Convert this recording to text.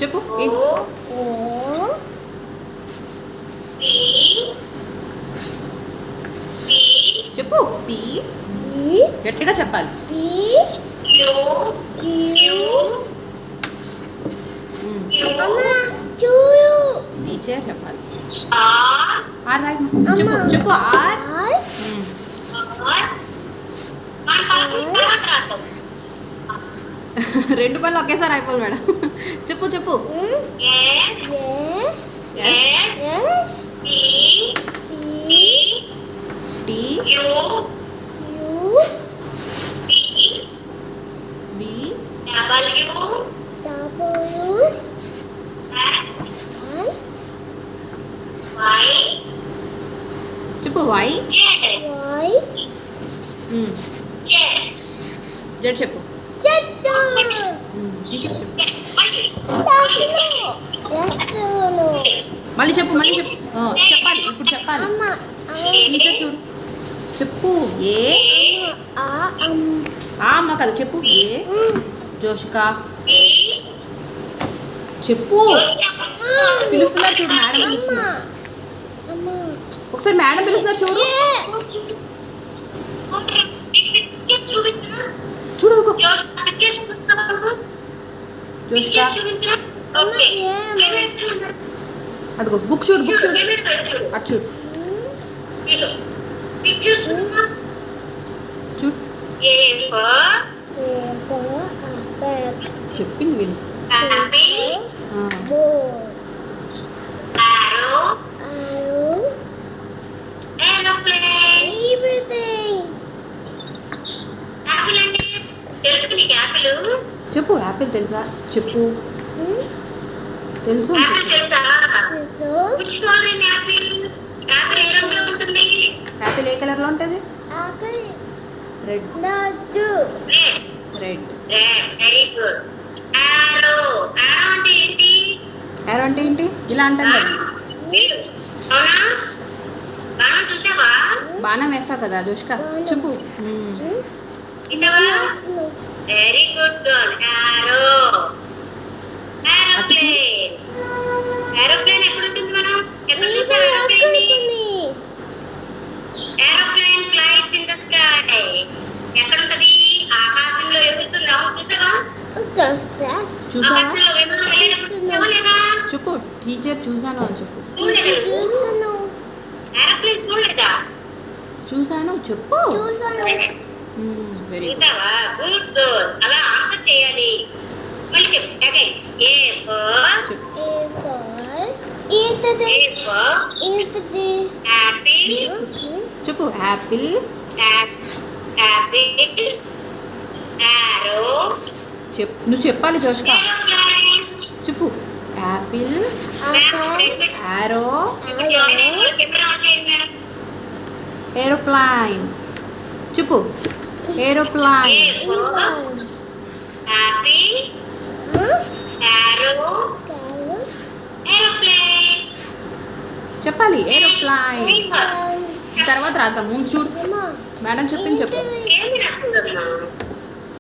చెప్పు చెప్పు పి గట్టిగా చెప్పాలి. టీచర్ చెప్పాలి. ఆర్ రాయ్ చెప్పు చెప్పు ఆర్. రెండు పనులు ఒకేసారి అయిపోవాలి మేడం. చెప్పు చెప్పు టీ బి చెప్పు వై జెడ్ చెప్పు. మళ్ళీ చెప్పు చెప్పాలి ఇప్పుడు చెప్పాలి. టీచర్ చూడు చెప్పు ఏ అమ్మ కాదు చెప్పు ఏ జోషిక చెప్పు. పిలుస్తున్నారు చూడు మేడం పిలుస్తున్నారు. ఒకసారి మేడం పిలుస్తున్నారు చూడు చూడు జోషిక అదిగో బుక్ చూడు అటు చూడు చూడు చెప్పింది విను. చెప్పు యాపిల్ తెలుసా చెప్పు. తెలుసు యాపిల్ ఏ కలర్లో ఉంటుంది? రెడ్. యారో అంటే ఏంటి? ఇలా అంటాను బాణం వేస్తావు కదా జోష్క చెప్పు. Very good girl. ఏరోప్లేన్ ఎక్కడ ఉంటుంది? మనం ఎక్కడ చూసాం aeroplane flies in the sky. ఎక్కడ ఉంటది? ఆకాశంలో ఎగురుతుంది. చెప్పు టీచర్ చూసాను అని చెప్పు. ఏరోప్లేన్ చూడలేదా? చూసాను చెప్పు. Very good. Good girl. అలా ఆన్సర్ చేయాలి. మళ్ళీ చెప్పు అగైన్. ఏ ఫర్ యాపిల్ చెప్పు యాపిల్ యారో చెప్పు. నువ్వు చెప్పాలి జోష్క చెప్పు. యాపిల్ యారో ఏరోప్లైన్ చెప్పు. ఏరోప్లైన్ చెప్పాలి. ఏరోప్లైన్ తర్వాత రాద్దాం. ముందు చూడు మేడం చెప్పింది చెప్పు.